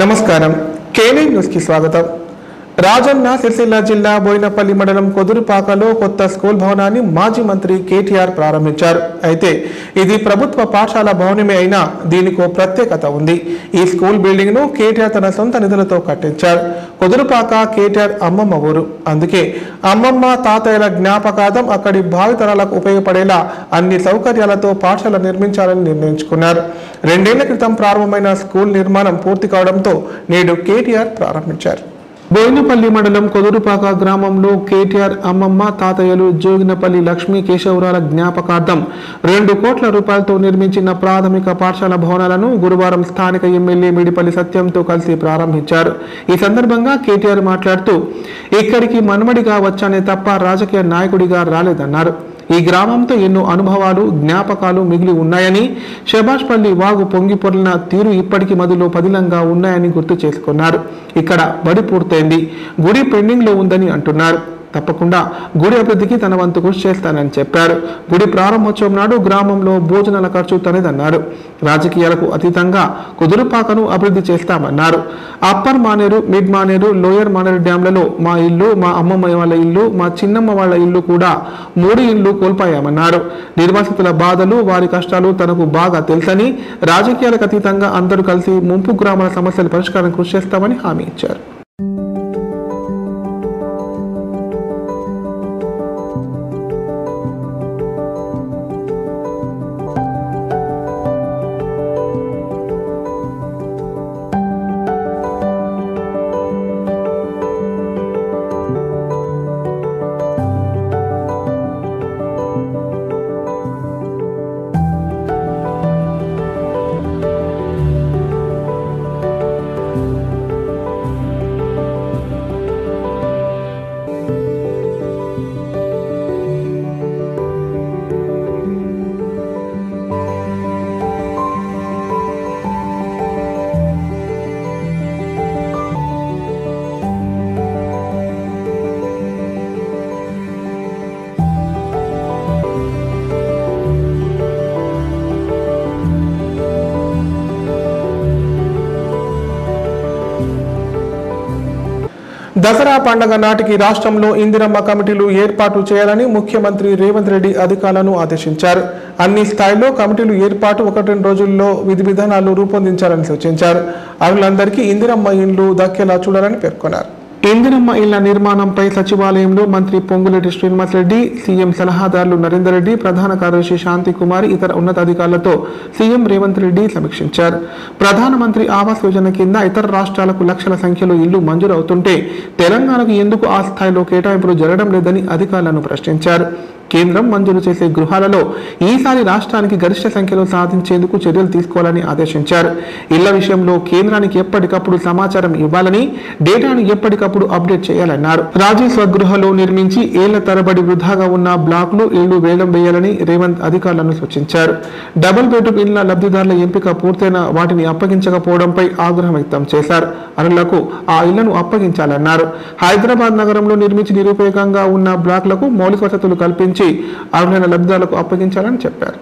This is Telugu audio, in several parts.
నమస్కారం. కేనే న్యూస్ కి స్వాగతం. రాజన్న సిరిసిల్ల జిల్లా బోయినపల్లి మండలం కొదురుపాకలో కొత్త స్కూల్ భవనాన్ని మాజీ మంత్రి కేటీఆర్ ప్రారంభించారు. అయితే ఇది ప్రభుత్వ పాఠశాల భవనమే అయినా దీనికో ప్రత్యేకత ఉంది. ఈ స్కూల్ బిల్డింగ్ ను కేటీఆర్ తన సొంత నిధులతో కట్టించారు. కొదురుపాక కేటీఆర్ అమ్మమ్మ ఊరు. అందుకే అమ్మమ్మ తాతయ్యల జ్ఞాపకార్థం అక్కడి భావితరాలకు ఉపయోగపడేలా అన్ని సౌకర్యాలతో పాఠశాల నిర్మించాలని నిర్ణయించుకున్నారు. 2 ఏళ్ల క్రితం ప్రారంభమైన స్కూల్ నిర్మాణం పూర్తి కావడంతో నేడు కేటీఆర్ ప్రారంభించారు. బోయినపల్లి మండలం కొదురుపాక గ్రామంలో కేటీఆర్ అమ్మమ్మ తాతయ్యలు జోగినపల్లి లక్ష్మీ కేశవరాల జ్ఞాపకార్థం 2 కోట్ల రూపాయలతో నిర్మించిన ప్రాథమిక పాఠశాల భవనాలను గురువారం స్థానిక ఎమ్మెల్యే మిడిపల్లి సత్యంతో కలిసి ప్రారంభించారు. ఈ సందర్భంగా కేటీఆర్ మాట్లాడుతూ ఇక్కడికి మనమడిగా వచ్చానే తప్ప రాజకీయ నాయకుడిగా రాలేదన్నారు. ఈ గ్రామంతో ఎన్నో అనుభవాలు జ్ఞాపకాలు మిగిలి ఉన్నాయని, శభాష్పల్లి వాగు పొంగి పొర్లిన తీరు ఇప్పటికీ మదిలో పదిలంగా ఉన్నాయని గుర్తు చేసుకున్నారు. ఇక్కడ బడి పూర్తయింది, గుడి పెండింగ్ లో ఉందని అంటున్నారు. తప్పకుండా గుడి అభివృద్ధికి తన వంతు కృషి చేస్తానని చెప్పారు. గుడి ప్రారంభోత్సవం నాడు గ్రామంలో భోజనాల ఖర్చు తనేదన్నారు. రాజకీయాలకు అతీతంగా కుదురుపాకను అభివృద్ధి చేస్తామన్నారు. Upper Maneru, mid Maneru, lower Maneru డ్యాంలలో మా ఇల్లు, మా అమ్మమ్మ వాళ్ళ ఇల్లు, మా చిన్నమ్మ వాళ్ళ ఇల్లు కూడా 3 ఇళ్లు కోల్పోయామన్నారు. నిర్వాసితుల బాధలు, వారి కష్టాలు తనకు బాగా తెలుసని, రాజకీయాలకు అతీతంగా అందరూ కలిసి ముంపు గ్రామాల సమస్యల పరిష్కారం కృషి చేస్తామని హామీ ఇచ్చారు. దసరా పండుగ నాటికి రాష్ట్రంలో ఇందిరమ్మ కమిటీలు ఏర్పాటు చేయాలని ముఖ్యమంత్రి రేవంత్ రెడ్డి అధికారులను ఆదేశించారు. అన్ని స్థాయిలో కమిటీలు ఏర్పాటు 1-2 రోజుల్లో విధి విధానాలు రూపొందించాలని సూచించారు. అర్హులందరికీ ఇందిరమ్మ ఇండ్లు దక్కేలా చూడాలని పేర్కొన్నారు. ఇందిరమ్మ ఇళ్ల నిర్మాణంపై సచివాలయంలో మంత్రి పొంగులేటి శ్రీనివాసరెడ్డి, సీఎం సలహాదారులు నరేందర్ రెడ్డి, ప్రధాన కార్యదర్శి శాంతి కుమారి, ఇతర ఉన్నతాధికారులతో సీఎం రేవంత్ రెడ్డి సమీక్షించారు. ప్రధానమంత్రి ఆవాస్ యోజన కింద ఇతర రాష్ట్రాలకు లక్షల సంఖ్యలో ఇళ్లు మంజూరు అవుతుంటే తెలంగాణకు ఎందుకు ఆ స్థాయిలో కేటాయింపులు జరగడం లేదని అధికారులను ప్రశ్నించారు. కేంద్రం మంజూరు చేసే గృహాలలో ఈసారి రాష్ట్రానికి గరిష్ట సంఖ్యలో సాధించేందుకు చర్యలు తీసుకోవాలని ఆదేశించారు. ఇళ్ల విషయంలో కేంద్రానికి ఎప్పటికప్పుడు సమాచారం ఇవ్వాలని, డేటాను ఎప్పటికప్పుడు అప్డేట్ చేయాలన్నారు. రాజీవ్ స్వగృహలో నిర్మించి ఏళ్ల తరబడి వృధాగా ఉన్న బ్లాక్లు, ఇళ్లు వేలం వేయాలని రేవంత్ అధికారులను సూచించారు. డబుల్ బెడ్రూమ్ ఇళ్ల లబ్ధిదారుల ఎంపిక పూర్తయిన వాటిని అప్పగించకపోవడంపై ఆగ్రహం వ్యక్తం చేశారు. అర్హులకు ఆ ఇళ్లను అప్పగించాలన్నారు. హైదరాబాద్ నగరంలో నిర్మించి నిరుపయోగంగా ఉన్న బ్లాక్లకు మౌలిక వసతులు కల్పించి అర్హులైన లబ్ధిదారులకు అప్పగించాలని చెప్పారు.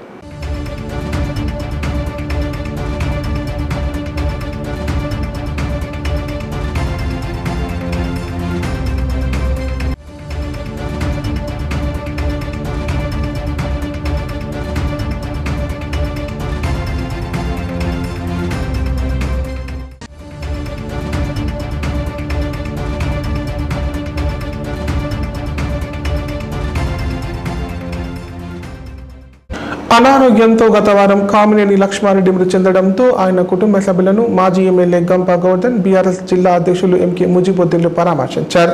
అనారోగ్యంతో గత వారం కామినేని లక్ష్మారెడ్డి మృతి చెందడంతో ఆయన కుటుంబ సభ్యులను మాజీ ఎమ్మెల్యే గంప గోవర్ధన్, బీఆర్ఎస్ జిల్లా అధ్యక్షులు ఎంకే ముజిబుద్దీన్లు పరామర్శించారు.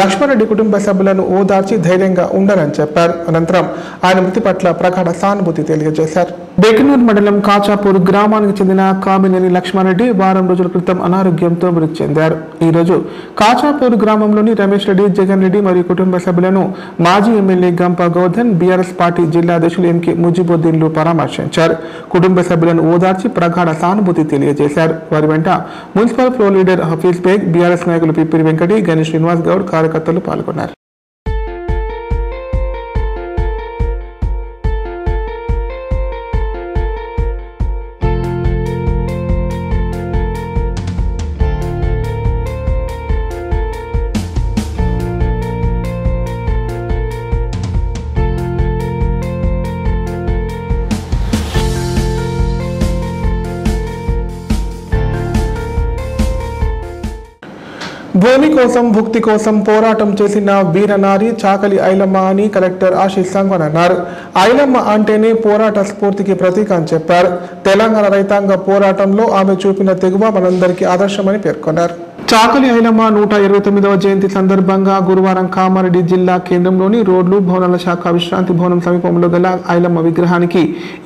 లక్ష్మారెడ్డి కుటుంబ సభ్యులను ఓదార్చి ధైర్యంగా ఉండాలని చెప్పారు. అనంతరం ఆయన మృతి పట్ల ప్రగాఢ సానుభూతి తెలియజేశారు. బెకనూర్ మండలం కాచాపూర్ గ్రామానికి చెందిన కామినేని లక్ష్మారెడ్డి వారం రోజుల క్రితం అనారోగ్యంతో మృతి చెందారు. ఈ రోజు కాచాపూర్ గ్రామంలోని రమేష్ రెడ్డి, జగన్ రెడ్డి మరియు కుటుంబ సభ్యులను మాజీ ఎమ్మెల్యే గంప గోవర్ధన్, బీఆర్ఎస్ పార్టీ జిల్లా అధ్యక్షులు ఎంకే ముజిబుద్దీన్లు పరామర్శించారు. కుటుంబ సభ్యులను ఓదార్చి ప్రగాఢ సానుభూతి తెలియజేశారు. వారి వెంట municipal floor leader Hafeez Baig, BRS నాయకులు పిప్పిరి వెంకటి, గణేష్ శ్రీనివాస్ గౌడ్, కార్యకర్తలు పాల్గొన్నారు. భూమి కోసం భుక్తి కోసం పోరాటం చేసిన వీరనారి చాకలి ఐలమ్మ అని కలెక్టర్ ఆశీష్ సంగ్వాన్ అన్నారు. ఐలమ్మ అంటేనే పోరాట స్ఫూర్తికి ప్రతీక అని చెప్పారు. తెలంగాణ రైతాంగ పోరాటంలో ఆమె చూపిన తెగువ మనందరికీ ఆదర్శమని పేర్కొన్నారు. చాకలి ఐలమ్మ 129వ జయంతి సందర్భంగా గురువారం కామారెడ్డి జిల్లా కేంద్రంలోని రోడ్లు భవనాల శాఖ విశ్రాంతి భవనం సమీపంలో గల ఐలమ్మ విగ్రహానికి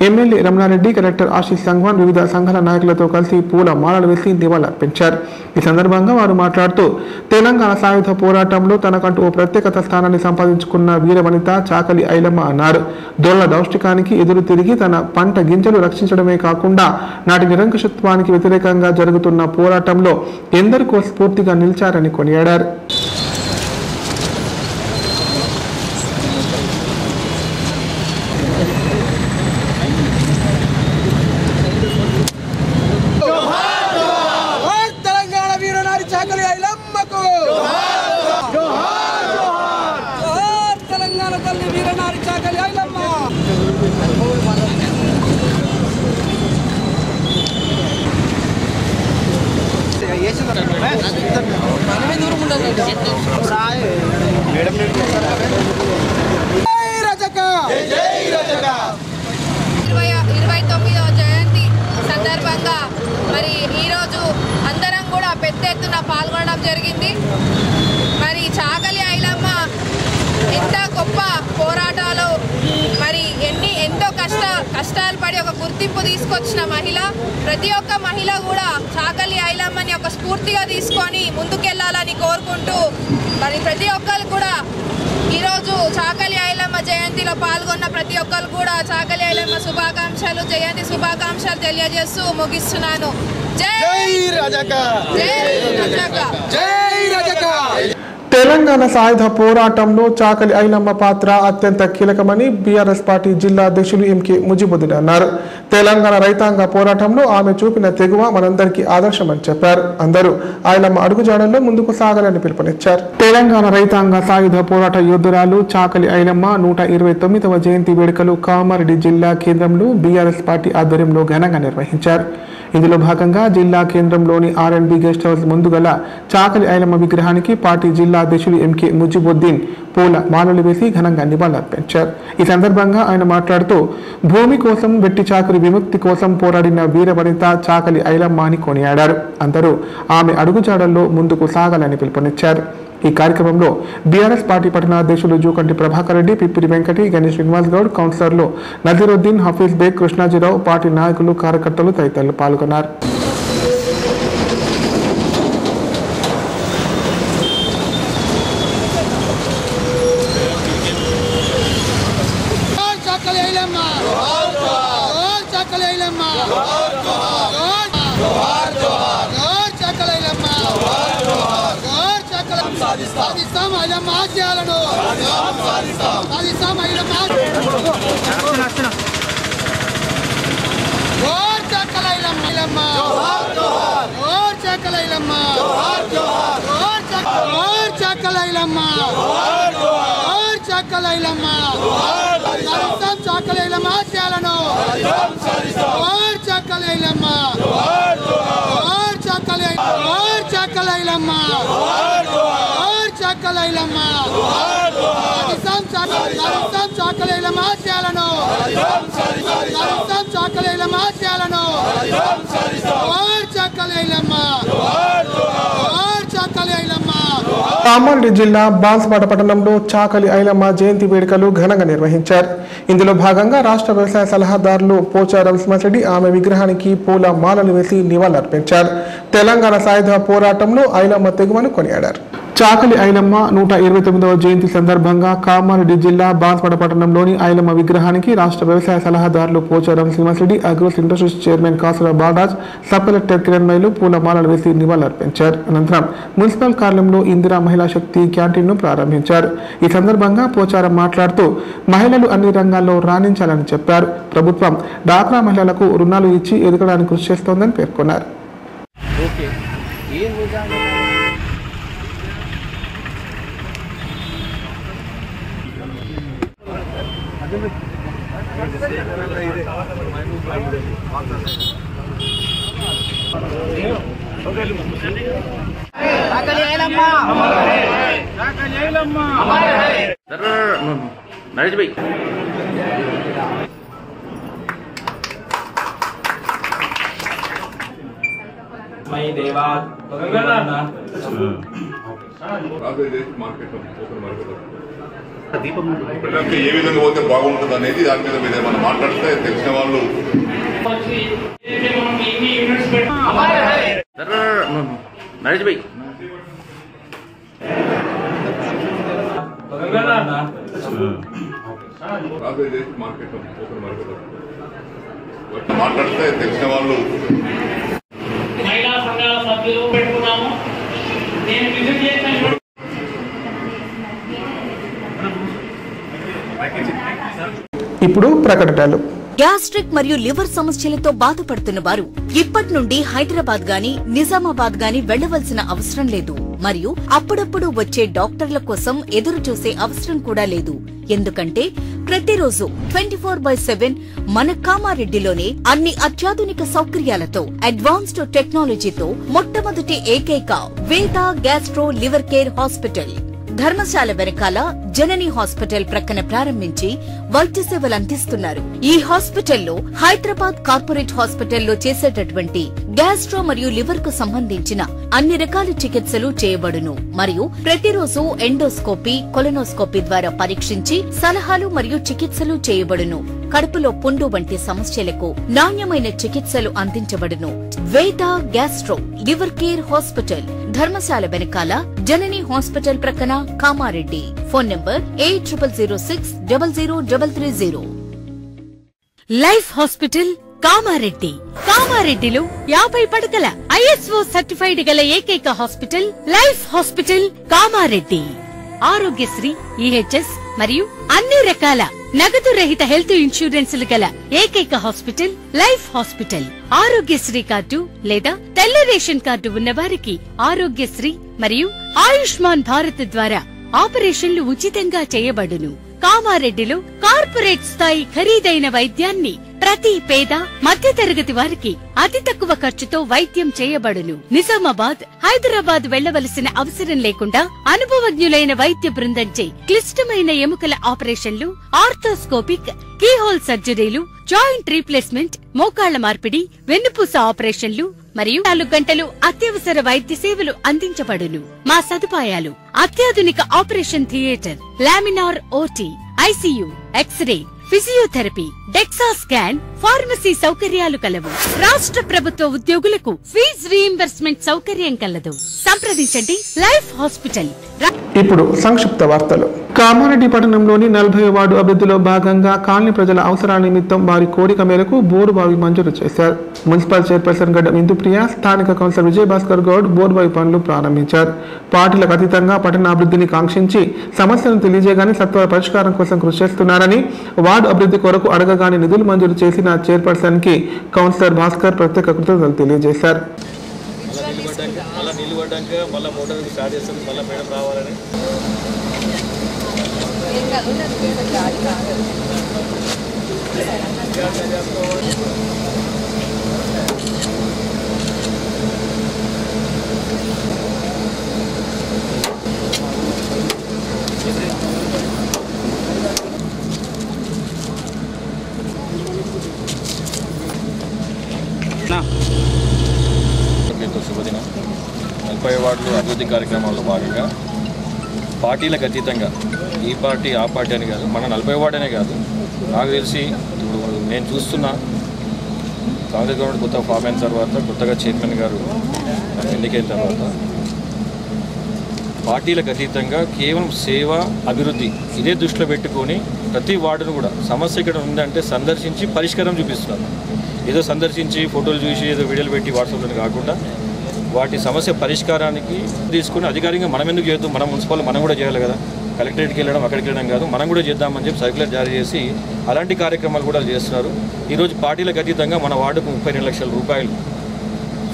ఎమ్మెల్యే రమణారెడ్డి, కలెక్టర్ ఆశీష్ సంగ్వాన్ వివిధ సంఘాల నాయకులతో కలిసి పూల మాలలు వేసి నివాళులర్పించారు. ఈ సందర్భంగా వారు మాట్లాడుతూ తెలంగాణ సాయుధ పోరాటంలో తనకంటూ ఓ ప్రత్యేకత స్థానాన్ని సంపాదించుకున్న వీరవనిత చాకలి ఐలమ్మ అన్నారు. దొరల దౌష్టికానికి ఎదురు తిరిగి తన పంట గింజలు రక్షించడమే కాకుండా నాటి నిరంకుశత్వానికి వ్యతిరేకంగా జరుగుతున్న పోరాటంలో ఎందరికో స్ఫూర్తిగా నిలిచారని కొనియాడారు. తెలంగాణ వీరనారి చాకలి ఐలమ్మకు తెలంగాణ తల్లి వీరనారి చాకలి ఐలమ్మ. జయంతి సందర్భంగా మరి ఈరోజు అందరం కూడా పెద్ద ఎత్తున పాల్గొనడం జరిగింది. మరి చాకలి ఐలమ్మ ఎంత గొప్ప పోరాటాలు మరి ఎంతో కష్టాలు పడి ఒక గుర్తింపు తీసుకొచ్చిన మహిళ. ప్రతి ఒక్క మహిళ కూడా చాకలి ఐలమ్మని ఒక స్ఫూర్తిగా తీసుకొని ముందుకెళ్లాలని కోరుకుంటూ మరి ప్రతి ఒక్కరు కూడా ఈరోజు చాకలి ఐలమ్మ జయంతిలో పాల్గొన్న ప్రతి ఒక్కరు కూడా చాకలి ఐలమ్మ శుభాకాంక్షలు, జయంతి శుభాకాంక్షలు తెలియజేస్తూ ముగిస్తున్నాను. జై రజక, జై రజక, జై రజక. తెలంగాణ సాయుధ పోరాటంలో చాకలి ఐలమ్మ పాత్ర అత్యంత కీలకమని బీఆర్ఎస్ పార్టీ జిల్లా అధ్యక్షులు ఎంకే ముజిబుద్దీన్ అన్నారు. తెలంగాణ రైతాంగ పోరాటంలో ఆమె చూపిన తెగువ మనందరికీ ఆదర్శమని చెప్పారు. అందరూ ఐలమ్మ అడుగుజాడల్లో ముందుకు సాగాలని పిలుపునిచ్చారు. తెలంగాణ రైతాంగ సాయుధ పోరాట యోధురాలు చాకలి ఐలమ్మ 129వ జయంతి వేడుకలు కామారెడ్డి జిల్లా కేంద్రంలో బీఆర్ఎస్ పార్టీ ఆధ్వర్యంలో ఘనంగా నిర్వహించారు. ఇందులో భాగంగా జిల్లా కేంద్రంలోని R&B గెస్ట్ హౌస్ ముందు గల చాకలి ఐలమ్మ విగ్రహానికి పార్టీ జిల్లా అధ్యక్షులు ఎంకే ముజిబుద్దీన్ పూల మాలలు వేసి ఘనంగా నివాళులర్పించారు. ఈ సందర్భంగా ఆయన మాట్లాడుతూ భూమి కోసం వెట్టి చాకరి విముక్తి కోసం పోరాడిన వీరవనిత చాకలి ఐలమ్మ అని కొనియాడారు. అందరూ ఆమె అడుగుజాడల్లో ముందుకు సాగాలని పిలుపునిచ్చారు. ఈ కార్యక్రమంలో బీఆర్ఎస్ పార్టీ పట్టణాధ్యక్షులు జూకంటి ప్రభాకర్ రెడ్డి, పిప్పిరి వెంకటి, గణేష్ శ్రీనివాస్ గౌడ్, కౌన్సిలర్లు నజీరుద్దీన్, హఫీజ్ బేగ్, కృష్ణాజీరావు, పార్టీ నాయకులు, కార్యకర్తలు తదితరులు పాల్గొన్నారు. కామారెడ్డి జిల్లా బాన్స్వాడ పట్టణంలో చాకలి ఐలమ్మ జయంతి వేడుకలు ఘనంగా నిర్వహించారు. ఇందులో భాగంగా రాష్ట్ర వ్యవసాయ సలహాదారులు పోచారం శ్రీనివాసరెడ్డి ఆమె విగ్రహానికి పూల మాలలు వేసి నివాళులర్పించారు. తెలంగాణ సాయుధ పోరాటంలో ఐలమ్మ తెగువను కొనియాడారు. చాకలి ఐలమ్మ 129వ జయంతి సందర్భంగా కామారెడ్డి జిల్లా బాన్స్వాడ పట్టణంలోని ఐలమ్మ విగ్రహానికి రాష్ట్ర వ్యవసాయ సలహాదారులు Pocharam Srinivas Reddy, agros industries chairman Kasula Balaraj, sub collector కిరణ్మయిలు పూల మాలలు వేసి నివాళులర్పించారు. అనంతరం మున్సిపల్ కార్యాలయంలో ఇందిరా మహిళా శక్తి క్యాంటీన్ను ప్రారంభించారు. ఈ సందర్భంగా పోచారం మాట్లాడుతూ మహిళలు అన్ని రంగాల్లో రాణించాలని చెప్పారు. ప్రభుత్వం డాక్రా మహిళలకు రుణాలు ఇచ్చి ఎదగడానికి కృషి చేస్తోందని పేర్కొన్నారు. చాకలి ఐలమ్మ నరేష్ భాయ్ మై దేవా ప్రజలకు ఏ విధంగా పోతే బాగుంటుంది అనేది దాని మీద మీరు ఏమైనా మాట్లాడితే తెలిసిన వాళ్ళు నరేష్ భాయ్ మాట్లాడితే తెలిసిన వాళ్ళు మహిళా సంఘాల సభ్యులు పెట్టుకున్నాము. నేను విజిట్ చేసిన ఇప్పుడు ప్రకటనలు. గ్యాస్ట్రిక్ మరియు లివర్ సమస్యలతో బాధపడుతున్న వారు ఇప్పటి నుండి హైదరాబాద్ గాని నిజామాబాద్ గాని వెళ్లవలసిన అవసరం లేదు మరియు అప్పుడప్పుడు వచ్చే డాక్టర్ల కోసం ఎదురు చూసే అవసరం కూడా లేదు. ఎందుకంటే ప్రతిరోజు 24/7 మన కామారెడ్డిలోనే అన్ని అత్యాధునిక సౌకర్యాలతో అడ్వాన్స్డ్ టెక్నాలజీతో మొట్టమొదటి ఏకైక వేద gastro liver care hospital Dharamshala వెనకాల జనని హాస్పిటల్ ప్రక్కన ప్రారంభించి వైద్య సేవలు అందిస్తున్నారు. ఈ హాస్పిటల్లో హైదరాబాద్ కార్పొరేట్ హాస్పిటల్లో చేసేటటువంటి గ్యాస్ట్రో మరియు లివర్ కు సంబంధించిన అన్ని రకాల చికిత్సలు చేయబడును మరియు ప్రతిరోజు ఎండోస్కోపీ కొలనోస్కోపీ ద్వారా పరీక్షించి సలహాలు మరియు చికిత్సలు చేయబడును. కడుపులో పుండు వంటి సమస్యలకు నాణ్యమైన చికిత్సలు అందించబడును. వేద gastro liver care hospital Dharamshala వెనకాల జనని హాస్పిటల్ ప్రక్కన Kamareddy. Phone number 8006000330. Life hospital Kamareddy. కామారెడ్డిలో 50 పడకల ISO సర్టిఫైడ్ గల ఏకైక hospital life hospital Kamareddy. Aarogyasri, EHS మరియు అన్ని రకాల నగదు రహిత హెల్త్ ఇన్సూరెన్సులు గల ఏకైక hospital life hospital. Aarogyasri card లేదా తెల్ల రేషన్ కార్డు ఉన్న వారికి ఆరోగ్యశ్రీ మరియు ఆయుష్మాన్ భారత్ ద్వారా ఆపరేషన్లు ఉచితంగా చేయబడును. కామారెడ్డిలో కార్పొరేట్ స్థాయి ఖరీదైన వైద్యాన్ని ప్రతి పేద మధ్యతరగతి వారికి అతి తక్కువ ఖర్చుతో వైద్యం చేయబడును. నిజామాబాద్, హైదరాబాద్ వెళ్లవలసిన అవసరం లేకుండా అనుభవజ్ఞులైన వైద్య బృందంచే క్లిష్టమైన ఎముకల ఆపరేషన్లు, ఆర్థోస్కోపిక్, కీహోల్ సర్జరీలు, జాయింట్ రీప్లేస్మెంట్, మోకాళ్ల మార్పిడి, వెన్నుపూస ఆపరేషన్లు మరియు 4 గంటలు అత్యవసర వైద్య సేవలు అందించబడును. మా సదుపాయాలు: అత్యాధునిక operation theatre, laminar OT, ICU, x ray, physiotherapy, DEXA scan, pharmacy సౌకర్యాలు కలవు. రాష్ట్ర ప్రభుత్వ ఉద్యోగులకు ఫీజు రీయింబర్స్మెంట్ సౌకర్యం కలదు. సంప్రదించండి లైఫ్ హాస్పిటల్. ఇప్పుడు సంక్షిప్త వార్తలు. కామారెడ్డి పట్టణంలోని 40వ వార్డు అభివృద్ధిలో భాగంగా కాలనీ ప్రజల అవసరాల నిమిత్తం వారి కోరిక మేరకు బోరుబావి మంజూరు చేశారు. మున్సిపల్ చైర్పర్సన్ గడ్డ ఇందుప్రియ, స్థానిక కౌన్సిలర్ విజయభాస్కర్ గౌడ్ బోరుబావి పనులు ప్రారంభించారు. పార్టీలకు అతీతంగా పట్టణాభివృద్ధిని కాంక్షించి సమస్యలను తెలియజేయగానే సత్వర పరిష్కారం కోసం కృషి చేస్తున్నారని, వార్డు అభివృద్ధి కొరకు అడగగానే నిధులు మంజూరు చేసిన చైర్పర్సన్ కి కౌన్సిలర్ భాస్కర్ ప్రత్యేక కృతజ్ఞతలు తెలియజేశారు. శుభదినం. 40 వార్డులు అభివృద్ధి కార్యక్రమాల్లో భాగంగా పార్టీలకు అతీతంగా ఈ పార్టీ ఆ పార్టీ అని కాదు, మన 40 వార్డు అనే కాదు, నాకు తెలిసి ఇప్పుడు నేను చూస్తున్న కాంగ్రెస్ గవర్నమెంట్ కొత్త ఫామ్ అయిన తర్వాత, కొత్తగా చైర్మన్ గారు ఎన్నికైన తర్వాత పార్టీలకు అతీతంగా కేవలం సేవ, అభివృద్ధి ఇదే దృష్టిలో పెట్టుకొని ప్రతి వార్డును కూడా సమస్య ఇక్కడ ఉందంటే సందర్శించి పరిష్కారం చూపిస్తున్నారు. ఏదో సందర్శించి ఫోటోలు చూసి ఏదో వీడియోలు పెట్టి వాట్సాప్లో కాకుండా వాటి సమస్య పరిష్కారానికి తీసుకుని అధికారికంగా మనం ఎందుకు చేద్దాం, మన మున్సిపల్ మనం కూడా చేయాలి కదా, కలెక్టరేట్కి వెళ్ళడం అక్కడికి వెళ్ళడం కాదు, మనం కూడా చేద్దామని చెప్పి సర్క్యులర్ జారీ చేసి అలాంటి కార్యక్రమాలు కూడా చేస్తున్నారు. ఈరోజు పార్టీలకు అతీతంగా మన వార్డుకు 32 లక్షల రూపాయలు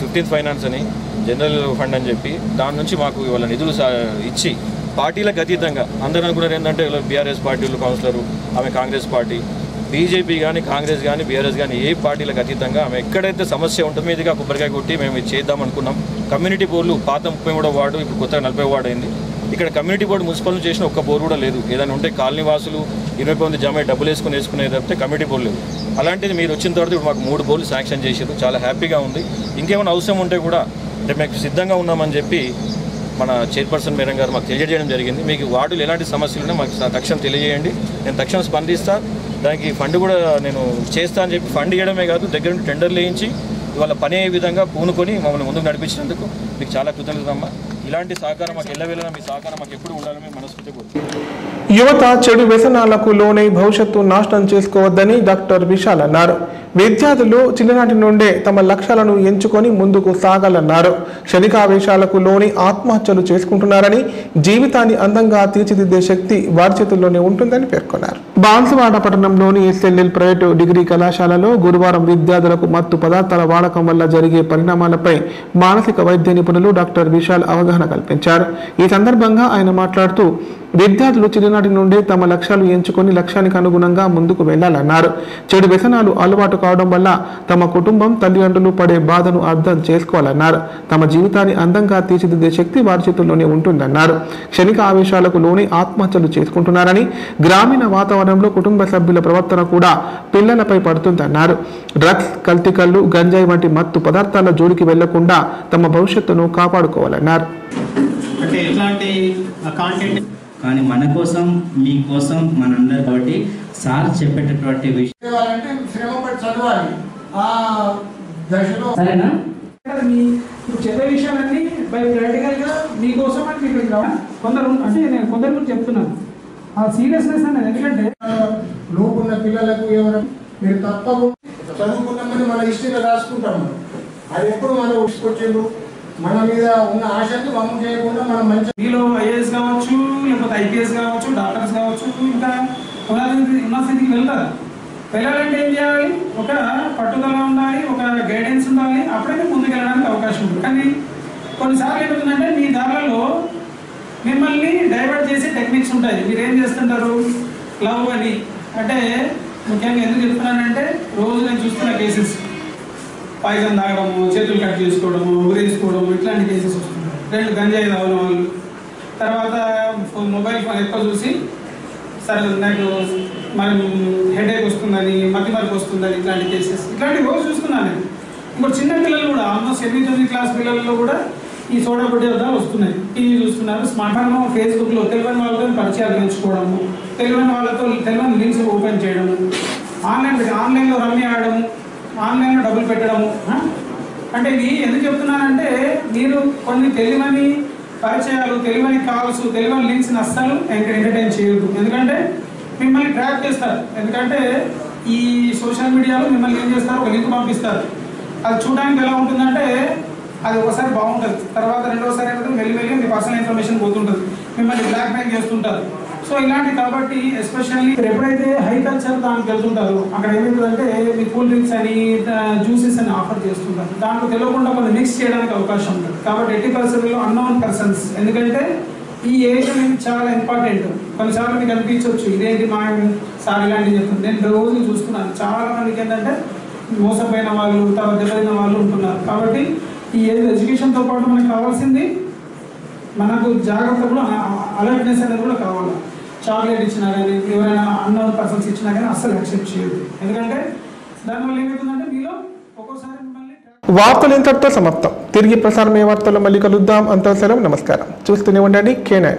15th ఫైనాన్స్ అని జనరల్ ఫండ్ అని చెప్పి దాని నుంచి మాకు ఇవాళ నిధులు ఇచ్చి పార్టీలకు అతీతంగా అందరూ అనుకున్నారు ఏంటంటే బీఆర్ఎస్ పార్టీలు కౌన్సిలరు, ఆమె కాంగ్రెస్ పార్టీ, బీజేపీ కానీ కాంగ్రెస్ కానీ బీఆర్ఎస్ కానీ ఏ పార్టీలకు అతీతంగా ఆమె ఎక్కడైతే సమస్య ఉంటుందో మీదుగా కొబ్బరికాయ కొట్టి మేము ఇది చేద్దాం అనుకున్నాం. కమ్యూనిటీ బోర్డులు పాత 33వ వార్డు ఇప్పుడు కొత్తగా 40వ వార్డు అయింది. ఇక్కడ కమ్యూనిటీ బోర్డు మున్సిపల్ చేసిన ఒక్క బోర్డు కూడా లేదు. ఏదైనా ఉంటే కాలనీ వాసులు 20 మంది జమ డబ్బులు వేసుకునేది తప్పితే కమ్యూనిటీ బోర్డు లేదు. అలాంటిది మీరు వచ్చిన తర్వాత ఇప్పుడు మాకు 3 బోర్డులు శాంక్షన్ చేశారు. చాలా హ్యాపీగా ఉంది. ఇంకేమైనా అవసరం ఉంటే కూడా అంటే మేము సిద్ధంగా ఉన్నామని చెప్పి మన చైర్పర్సన్ మేడం గారు మాకు తెలియజేయడం జరిగింది. మీకు వార్డులు ఎలాంటి సమస్యలు ఉన్నా మాకు తక్షణం తెలియజేయండి, నేను తక్షణం స్పందిస్తా. దానికి ఫండ్ కూడా నేను చేస్తా అని చెప్పి ఫండ్ ఇవ్వడమే కాదు దగ్గర నుండి టెండర్లు వేయించి ఇవాళ పని అయ్యే విధంగా పూనుకొని మమ్మల్ని ముందుకు నడిపించినందుకు మీకు చాలా కృతజ్ఞతమ్మా. ఇలాంటి సహకారం మాకు ఎల్లవేళలా మీ సహకారం మాకు ఎప్పుడు ఉండాలని మనస్ఫూర్తిగా కోరుకుంటున్నాను. యువత చెడు వ్యసనాలకు లోనై భవిష్యత్తు నాశనం చేసుకోవద్దని డాక్టర్ విశాల్ అన్నారు. విద్యార్థులు చిన్ననాటి నుండే తమ లక్ష్యాలను ఎంచుకొని ముందుకు సాగాలన్నారు. క్షణికావేశాలకు లోని ఆత్మహత్యలు చేసుకుంటున్నారని, జీవితాన్ని అందంగా తీర్చిదిద్దే శక్తి వారి చేతుల్లోనే ఉంటుందని పేర్కొన్నారు. బాన్సువాడ పట్టణంలోని ఎస్ఎల్ఎల్ ప్రైవేటు డిగ్రీ కళాశాలలో గురువారం విద్యార్థులకు మత్తు పదార్థాల వాడకం వల్ల జరిగే పరిణామాలపై మానసిక వైద్య నిపుణులు డాక్టర్ విశాల్ అవగాహన కల్పించారు. ఈ సందర్భంగా ఆయన మాట్లాడుతూ విద్యార్థులు చిన్ననాటి నుండే తమ లక్ష్యాలు ఎంచుకొని లక్ష్యానికి అనుగుణంగా ముందుకు వెళ్లాలన్నారు. చెడు వ్యసనాలు అలవాటు కావడం వల్ల తమ కుటుంబం, తల్లిదండ్రులు పడే బాధను అర్థం చేసుకోవాలన్నారు. తమ జీవితాన్ని అందంగా తీర్చిదిద్దే శక్తి వారి చేతుల్లోనే ఉంటుందన్నారు. క్షణిక ఆవేశాలకు లోని ఆత్మహత్యలు చేసుకుంటున్నారని, గ్రామీణ వాతావరణంలో కుటుంబ సభ్యుల ప్రవర్తన కూడా పిల్లలపై పడుతుందన్నారు. డ్రగ్స్, కల్తీకల్లు, గంజాయి వంటి మత్తు పదార్థాల జోలికి వెళ్లకుండా తమ భవిష్యత్తును కాపాడుకోవాలన్నారు. అంటే ఎట్లాంటి కాంటెంట్ కానీ మన కోసం, మీకోసం, మనందరి కాబట్టి సార్ చెప్పేటటువంటి విషయాలంటే శ్రమపడి చదవాలి. ఆ దశలో సరేనా మీరు చెప్పే విషయాలన్నీ బై ప్రాక్టికల్ గా మీకోసం అని మీకు కొందరు అంటే నేను కొందరు గురించి చెప్తున్నాను. ఆ సీరియస్నెస్ అనేది ఎందుకంటే లోపున్న పిల్లలకు ఎవరు మీరు తప్పకుండా చదువుకున్నామని మన హిస్టరీలో రాసుకుంటాము. అది ఎప్పుడు మనం తీసుకొచ్చేందుకు మన మీద ఉన్న ఆశని వమ్ము చేయకుండా మనం మంచి మీలో ఐఏఎస్ కావచ్చు, లేకపోతే ఐపీఎస్ కావచ్చు, డాక్టర్స్ కావచ్చు, ఇంకా ఉన్న స్థితికి వెళ్తారు. వెళ్ళాలంటే ఏం చేయాలి? ఒక పట్టుదల ఉండాలి, ఒక గైడెన్స్ ఉండాలి. అప్పుడైతే ముందుకు వెళ్ళడానికి అవకాశం ఉంది. కానీ కొన్నిసార్లు ఏమవుతుందంటే మీ దారిలో మిమ్మల్ని డైవర్ట్ చేసే టెక్నిక్స్ ఉంటాయి. మీరు ఏం చేస్తుంటారు? లవ్ అని అంటే ముఖ్యంగా ఎందుకు చెప్తున్నానంటే రోజు నేను చూస్తున్న కేసెస్ పాయిజన్ తాగడము, చేతులు కట్ చేసుకోవడము, ఉరేసుకోవడము, ఇట్లాంటి కేసెస్ వస్తున్నాయి. 2 గంజాయి తాగిన వాళ్ళు, తర్వాత మొబైల్ ఫోన్ ఎక్కువ చూసి సరే నాకు మరి హెడేక్ వస్తుందని, మతిమరుపు వస్తుందని, ఇట్లాంటి కేసెస్ ఇట్లాంటివి రోజు చూస్తున్నాను నేను. ఇంకోటి చిన్న పిల్లలు కూడా ఆల్మోస్ట్ 8వ, 9వ క్లాస్ పిల్లల్లో కూడా ఈ సోడా పదార్థాలు వస్తున్నాయి. టీవీ చూస్తున్నారు, స్మార్ట్ ఫోన్, ఫేస్బుక్లో తెలియని వాళ్ళతో పరిచయాలు పెంచుకోవడము, తెలియని వాళ్ళతో తెలియని లింక్స్ ఓపెన్ చేయడము, ఆన్లైన్లో రమ్మీ ఆడము, ఆన్లైన్లో డబ్బులు పెట్టడము. అంటే ఇది ఎందుకు చెప్తున్నానంటే మీరు కొన్ని తెలియని పరిచయాలు, తెలియని కాల్స్, తెలియని లింక్స్ని అస్సలు ఎంటర్టైన్ చేయొద్దు. ఎందుకంటే మిమ్మల్ని ట్రాక్ చేస్తారు. ఎందుకంటే ఈ సోషల్ మీడియాలో మిమ్మల్ని ఏం చేస్తారు? ఒక లింక్ పంపిస్తారు. అది చూడడానికి ఎలా ఉంటుందంటే అది ఒకసారి బాగుంటుంది, తర్వాత రెండోసారి ఏమైతే మెల్లిమెల్లి మీ పర్సనల్ ఇన్ఫర్మేషన్ పోతుంటుంది, మిమ్మల్ని బ్లాక్మెయిల్ చేస్తుంటారు. సో ఇలాంటి కాబట్టి ఎస్పెషల్లీ ఎప్పుడైతే హై కల్చర్ దానికి వెళ్తుంటారో అక్కడ ఏమవుతుందంటే మీ కూల్ డ్రింక్స్ అని, జ్యూసెస్ అని ఆఫర్ చేస్తుంటారు. దాంట్లో తెలియకుండా కొన్ని మిక్స్ చేయడానికి అవకాశం ఉంటుంది. కాబట్టి 80% అన్నోన్ పర్సన్స్. ఎందుకంటే ఈ ఏజ్ అనేది చాలా ఇంపార్టెంట్. కొన్నిసార్లు మీకు అనిపించవచ్చు ఇదేంటి మా సార్ ఇలాంటివి చెప్తుంది. నేను రోజు చూస్తున్నాను చాలా మందికి ఏంటంటే మోసపోయిన వాళ్ళు, తర్వాత దెబ్బతిన వాళ్ళు ఉంటున్నారు. కాబట్టి ఈ ఏజ్ ఎడ్యుకేషన్తో పాటు మనకు కావాల్సింది మనకు జాగ్రత్త కూడా, అలర్ట్నెస్ అనేది కూడా కావాలి. చాక్లెట్ ఇచ్చినా కానీ, ఎవరైనా అన్నోన్ పర్సన్స్ ఇచ్చినా కానీ అస్సలు యాక్సెప్ట్ చేయదు. ఎందుకంటే దానివల్ల ఏమవుతుందంటే మీలో ఒక్కోసారి మిమ్మల్ని. వార్తలు ఇంతటితో సమాప్తం. తిరిగి ప్రసారమయ్యే వార్తల్లో మళ్ళీ కలుద్దాం. అంతా సెలవు, నమస్కారం. చూస్తూనే ఉండండి K9.